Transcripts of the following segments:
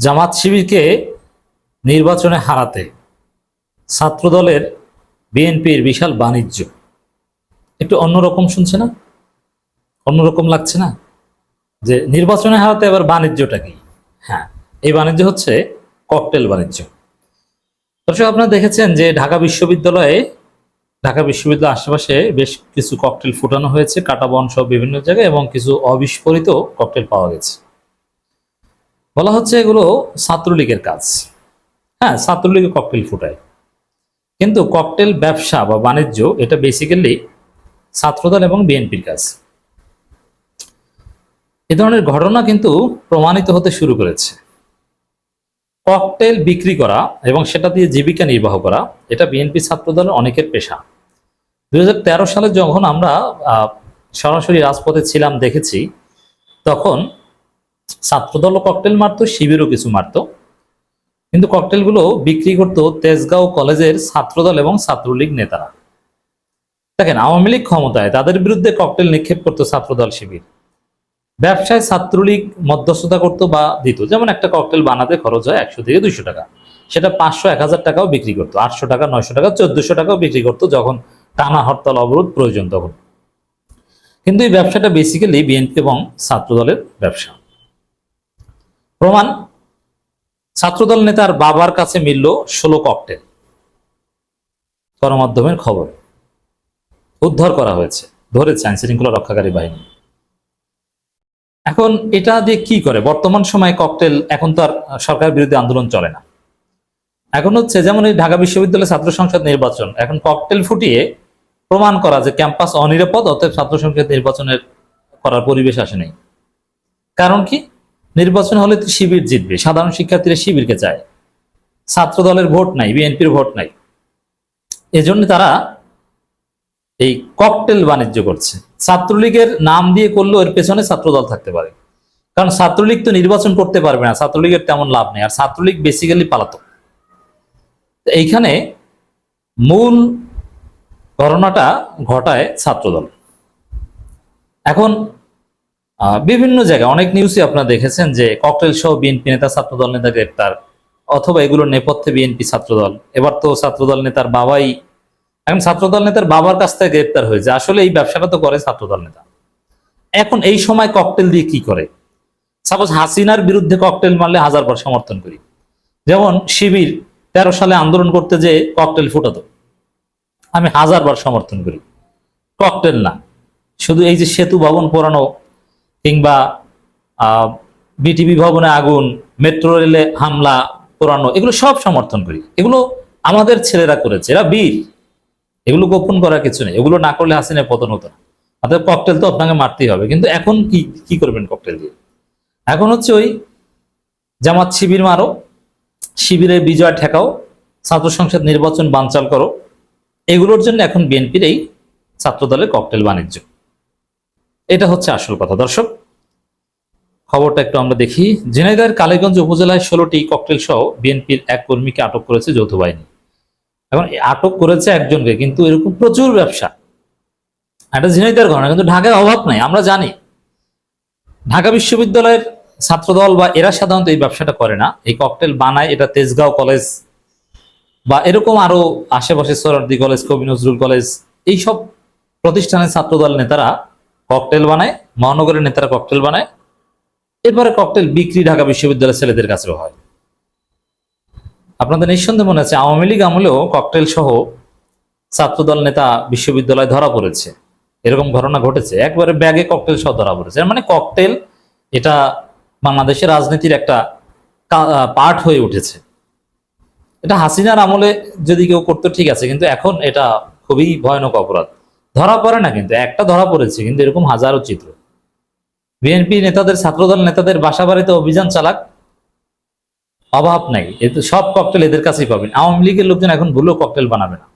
জামাত শিবিরকে নির্বাচনে হারাতে ছাত্রদলের বিএনপির বিশাল বাণিজ্য একটু অন্যরকম শুনছে না? অন্যরকম লাগছে না? যে নির্বাচনে হারাতে আবার বাণিজ্যটা কি? হ্যাঁ, এই বাণিজ্য হচ্ছে ককটেল বাণিজ্য। দর্শক, আপনারা দেখেছেন যে ঢাকা বিশ্ববিদ্যালয়ের আশেপাশে বেশ কিছু ককটেল ফুটানো হয়েছে, কাঁটাবন সহ বিভিন্ন জায়গায়, এবং কিছু অবিস্ফোরিত ককটেল পাওয়া গেছে। বলা হচ্ছে এগুলো ছাত্রলীগের কাজ। হ্যাঁ, ছাত্রলীগের ককটেল ফুটায়, কিন্তু ককটেল ব্যবসা বা বাণিজ্য এটা বেসিক্যালি ছাত্রদল এবং বিএনপির কাজ। এ ধরনের ঘটনা কিন্তু প্রমাণিত হতে শুরু করেছে। ককটেল বিক্রি করা এবং সেটা দিয়ে জীবিকা নির্বাহ করা এটা বিএনপি ছাত্রদলের অনেকের পেশা। 2013 সালে যখন আমরা সরাসরি রাজপথে ছিলাম, দেখেছি তখন ছাত্রদলও ককটেল মারতো, শিবিরও কিছু মারতো, কিন্তু ককটেলগুলো বিক্রি করতো তেজগাঁও কলেজের ছাত্রদল এবং ছাত্রলীগ নেতারা। দেখেন, আওয়ামী লীগ ক্ষমতায়, তাদের বিরুদ্ধে ককটেল নিক্ষেপ করতো ছাত্রদল শিবির। ব্যবসায় ছাত্রলীগ মধ্যস্থতা করতো বা দিত, যেমন একটা ককটেল বানাতে খরচ হয় 100 থেকে 200 টাকা, সেটা 500 1000 টাকাও বিক্রি করতো, 800 টাকা 900 টাকা 1400 টাকাও বিক্রি করতো যখন টানা হরতাল অবরোধ প্রয়োজন তখন। কিন্তু এই ব্যবসাটা বেসিক্যালি বিএনপি এবং ছাত্রদলের ব্যবসা। প্রমাণ, ছাত্রদল নেতার বাবার কাছে মিলল 16 ককটেল। গণমাধ্যমের খবর, উদ্ধার করা হয়েছে, ধরেছে আইন শৃঙ্খলা রক্ষাকারী বাহিনী। এখন এটা দিয়ে কি করে? বর্তমান সময়ে ককটেল, এখন তো আর সরকার বিরোধী আন্দোলন চলে না, এখন হচ্ছে যেমন এই ঢাকা বিশ্ববিদ্যালয় ছাত্র সংসদ নির্বাচন, এখন ককটেল ফুটিয়ে প্রমাণ করা যে ক্যাম্পাস অনিরাপদ, অতএব ছাত্র সংসদ নির্বাচনের করার পরিবেশ আসে নাই। কারণ কি? নির্বাচন হলে তো শিবির জিতবে, সাধারণ শিক্ষার্থীরা শিবিরকে চায়, ছাত্র দলের ভোট নাই, বিএনপির ভোট নাই, এজন্য তারা এই ককটেল বাণিজ্য করছে। ছাত্রলীগের নাম দিয়ে করলেও এর পেছনে ছাত্রদল থাকতে পারে, কারণ ছাত্রলীগ তো নির্বাচন করতে পারবে না, ছাত্রলীগের তেমন লাভ নেই, আর ছাত্রলীগ বেসিক্যালি পালাতক। এইখানে মূল ঘটনাটা ঘটায় ছাত্রদল। এখন বিভিন্ন জায়গায় অনেক নিউজে আপনারা দেখেছেন যে ককটেল সহ বিএনপি নেতা ছাত্রদল নেতা গ্রেপ্তার, অথবা এগুলোর নেপথ্যে বিএনপি ছাত্রদল। এবার তো ছাত্রদল নেতার বাবাই, এখন ছাত্রদল নেতার বাবার কাছ থেকে গ্রেপ্তার হয়েছে, আসলে এই ব্যবসাটা তো করে ছাত্রদল নেতা। এখন এই সময় ককটেল দিয়ে কি করে? সাপোজ হাসিনার বিরুদ্ধে ককটেল মারলে 1000 বার সমর্থন করি, যেমন শিবির 13 সালে আন্দোলন করতে যে ককটেল ফুটাতো, আমি 1000 বার সমর্থন করি। ককটেল না, শুধু এই যে সেতু ভবন পোড়ানো, কিংবা বিটিভি ভবনে আগুন, মেট্রো রেলে হামলা পোড়ানো, এগুলো সব সমর্থন করি। এগুলো আমাদের ছেলেরা করেছে, এরা বীর, এগুলো গোপন করার কিছু নেই। এগুলো না করলে হাসিনার পতন হতো না। অর্থাৎ ককটেল তো আপনাকে মারতেই হবে, কিন্তু এখন কি করবেন ককটেল দিয়ে? এখন হচ্ছে ওই জামাত শিবির মারো, শিবিরের বিজয় ঠেকাও, ছাত্র সংসদ নির্বাচন বানচাল করো, এগুলোর জন্য এখন বিএনপির এই ছাত্রদলের ককটেল বাণিজ্য। এটা হচ্ছে আসল কথা। দর্শক, খবরটা একটু আমরা দেখি। ঝিনাইদহের কালীগঞ্জ উপজেলায় 16টি ককটেল সহ বিএনপির এক কর্মীকে আটক করেছে যৌথ বাহিনী। এখন আটক করেছে একজনকে, কিন্তু এরকম প্রচুর ব্যবসা। এটা ঝিনাইদহের ঘটনা, কিন্তু ঢাকায় অভাব নাই, আমরা জানি। ঢাকা বিশ্ববিদ্যালয়ের ছাত্রদল বা এরা সাধারণত এই ব্যবসাটা করে না, এই ককটেল বানায় এটা তেজগাঁও কলেজ বা এরকম আরো আশেপাশে সোহরাওয়ার্দী কলেজ, কবি নজরুল কলেজ, এইসব প্রতিষ্ঠানের ছাত্রদল নেতারা ককটেল বানায়, মহানগরের নেতারা ককটেল বানায়, এরপরে ককটেল বিক্রি ঢাকা বিশ্ববিদ্যালয়ের ছেলেদের কাছেও হয়। আপনাদের নিঃসন্দেহে মনে আছে আওয়ামী লীগ আমলেও ককটেল সহ ছাত্রদল নেতা বিশ্ববিদ্যালয়ে ধরা পড়েছে, এরকম ঘটনা ঘটেছে, একবারে ব্যাগে ককটেল সহ ধরা পড়েছে। মানে ককটেল এটা বাংলাদেশের রাজনীতির একটা পার্ট হয়ে উঠেছে। এটা হাসিনার আমলে যদি কেউ করতো ঠিক আছে, কিন্তু এখন এটা খুবই ভয়ানক অপরাধ। ধরা পড়ে না, কিন্তু একটা ধরা পড়েছে, কিন্তু এরকম হাজারো চিত্র। বিএনপি নেতাদের, ছাত্রদল নেতাদের বাসা বাড়িতে অভিযান চালাক, অভাব নাই, এতে সব ককটেল এদের কাছেই পাবেন। আওয়ামী লীগের লোকজন এখন ভুলেও ককটেল বানাবে না,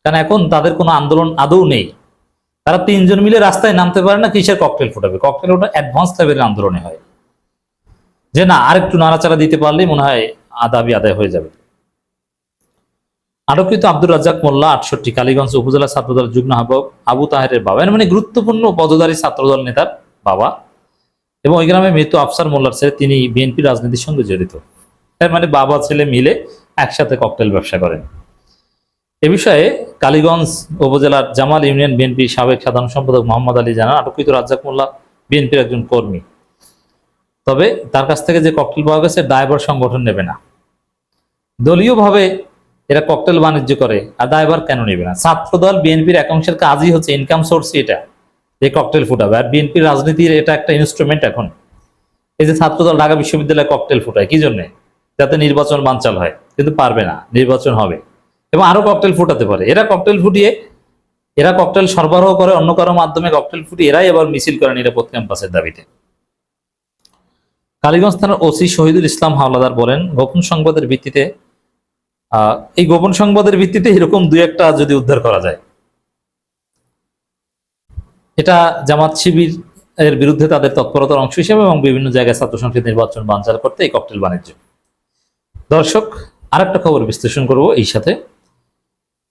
কারণ এখন তাদের কোনো আন্দোলন আদৌ নেই। তারা 3 জন মিলে রাস্তায় নামতে পারে না, কিসের ককটেল ফোটাবে? ককটেল ওটা অ্যাডভান্স লেভেলের আন্দোলনে হয়, যে না আরেকটু নাড়াচাড়া দিতে পারলেই মনে হয় দাবি আদায় হয়ে যাবে। আটককৃত আব্দুর রাজ্জাক মোল্লা 68, কালীগঞ্জ উপজেলা ছাত্রদল যুগ্ম আহ্বায়ক আবু তাহেরের বাবা, মানে গুরুত্বপূর্ণ পদধারী ছাত্রদল নেতার বাবা। এবং ওই গ্রামে মৃত আফসার মোল্লার ছেলে, তিনি বিএনপি রাজনীতির সঙ্গে জড়িত। তার মানে বাবা ছেলে মিলে একসাথে ককটেল ব্যবসা করেন। এ বিষয়ে কালীগঞ্জ উপজেলার জামাল ইউনিয়ন বিএনপি সাবেক সাধারণ সম্পাদক মোহাম্মদ আলী জানান, আটককৃত রাজ্জাক মোল্লা বিএনপির একজন কর্মী। তবে তার কাছ থেকে যে ককটেল পাওয়া গেছে দায়ভার সংগঠন নেবে না, দলীয়ভাবে এরা ককটেল বাণিজ্য করে, আর দায়ভার কেন নেবে না? ছাত্রদল বিএনপির একাংশের কাজই হচ্ছে ইনকাম সোর্স, এটা এই ককটেল ফুটাবে। আর বিএনপির রাজনীতির এটা একটা ইনস্ট্রুমেন্ট। এখন এই যে ছাত্রদল ঢাকা বিশ্ববিদ্যালয়ে ককটেল ফুটায় কি জন্য? যাতে নির্বাচন বানচাল হয়, কিন্তু পারবে না, নির্বাচন হবে এবং আরো ককটেল ফুটাতে পারে। এরা ককটেল ফুটিয়ে, এরা ককটেল সরবরাহ করে অন্য কারো মাধ্যমে, ককটেল ফুটিয়ে এরাই এবার মিছিল করে নিরাপদ ক্যাম্পাসের দাবিতে। কালীগঞ্জ থানার ওসি শহীদুল ইসলাম হাওলাদার বলেন, গোপন সংবাদের ভিত্তিতে এই গোপন সংবাদের ভিত্তিতে এরকম দুই একটা যদি উদ্ধার করা যায়, এটা জামাত শিবির এর বিরুদ্ধে তাদের তৎপরতার অংশ হিসেবে এবং বিভিন্ন জায়গায় ছাত্র সংসদ নির্বাচন বানচাল করতে এই ককটেল বাণিজ্য। দর্শক, আরেকটা খবর বিশ্লেষণ করব এই সাথে।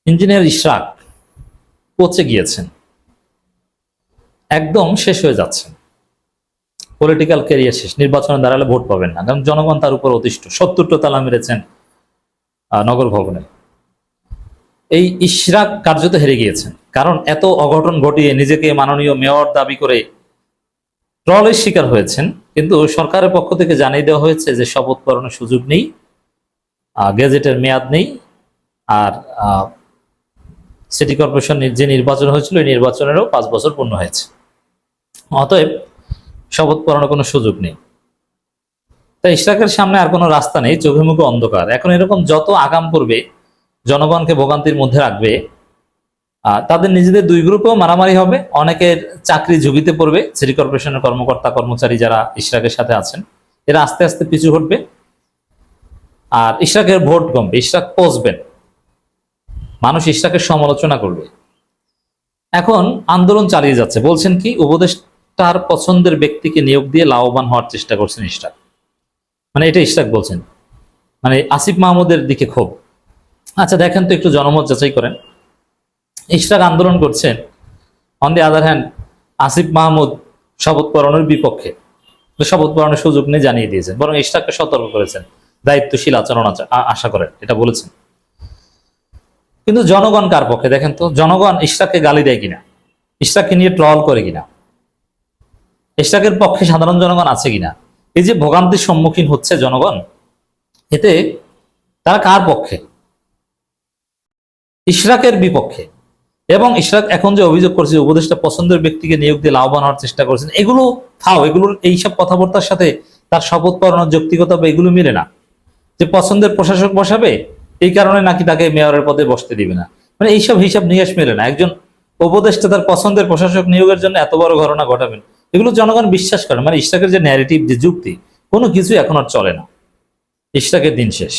ইঞ্জিনিয়ার ইশরাক পচে গিয়েছেন, একদম শেষ হয়ে যাচ্ছেন, পলিটিক্যাল ক্যারিয়ার শেষ, নির্বাচনে দাঁড়ালে ভোট পাবেন না, কারণ জনগণ তার উপর অতিষ্ঠ। 70টা তালা মেরেছেন নগর ভবনে। এই ইশরাক কার্যত হেরে গিয়েছেন, কারণ এত অঘটন ঘটিয়ে নিজেকে মাননীয় মেয়র দাবি করে ট্রলের শিকার হয়েছেন। কিন্তু সরকারের পক্ষ থেকে জানিয়ে দেওয়া হয়েছে যে শপথ পালনের সুযোগ নেই, গেজেটের মেয়াদ নেই, আর সিটি কর্পোরেশন যে নির্বাচন হয়েছিল এই নির্বাচনেরও 5 বছর পূর্ণ হয়েছে, অতএব শপথ পালনের কোনো সুযোগ নেই। তাই ইশরাকের সামনে আর কোনো রাস্তা নেই, চোখে মুখে অন্ধকার। এখন এরকম যত আগাম করবে, জনগণকে ভোগান্তির মধ্যে রাখবে, তাদের নিজেদের দুই গ্রুপেও মারামারি হবে, অনেকের চাকরি ঝুঁকিতে পড়বে। সিটি কর্পোরেশনের কর্মকর্তা কর্মচারী যারা ইশরাকের সাথে আছেন, এরা আস্তে আস্তে পিছু হটবে, আর ইশরাকের ভোট কমবে, ইশরাক পচবেন, মানুষ ইশরাকের সমালোচনা করবে। এখন আন্দোলন চালিয়ে যাচ্ছে, বলছেন কি, উপদেষ্টার পছন্দের ব্যক্তিকে নিয়োগ দিয়ে লাভবান হওয়ার চেষ্টা করছেন ইশরাক। মানে এটা ইশরাক বলছেন, মানে আসিফ মাহমুদের দিকে ক্ষোভ। আচ্ছা দেখেন তো, একটু জনমত যাচাই করেন। ইশরাক আন্দোলন করছেন, on the other hand Asif Mahmud শপথ পালনের বিপক্ষে, শপথ পালনের সুযোগ নিয়ে জানিয়ে দিয়েছেন, বরং ইশরাককে সতর্ক করেছেন, দায়িত্বশীল আচরণ আশা করেন, এটা বলেছেন। কিন্তু জনগণ কার পক্ষে দেখেন তো? জনগণ ইশরাককে গালি দেয় কিনা, ইশরাককে নিয়ে ট্রল করে কিনা, ইশরাকের পক্ষে সাধারণ জনগণ আছে কিনা? এই যে ভোগান্তির সম্মুখীন হচ্ছে জনগণ, এতে তারা কার পক্ষে? ইশরাকের বিপক্ষে। এবং ইশরাক এখন যে অভিযোগ করছে, উপদেষ্টা পছন্দের ব্যক্তিকে নিয়োগ দিয়ে লাভবান হওয়ার চেষ্টা করছেন, এগুলো ফাও, এগুলোর এইসব কথাবার্তার সাথে তার শপথ পালনের যৌক্তিকতা বা এগুলো মিলে না। যে পছন্দের প্রশাসক বসাবে, এই কারণে নাকি তাকে মেয়রের পদে বসতে দিবে না, মানে এইসব হিসাব নিকাশ মেলে না। একজন উপদেষ্টা তার পছন্দের প্রশাসক নিয়োগের জন্য এত বড় ঘটনা ঘটাবেন, এগুলো জনগণ বিশ্বাস করে। মানে ইশরাকের যে ন্যারেটিভ, যে যুক্তি, কোনো কিছু এখন আর চলে না, ইশরাকের দিন শেষ।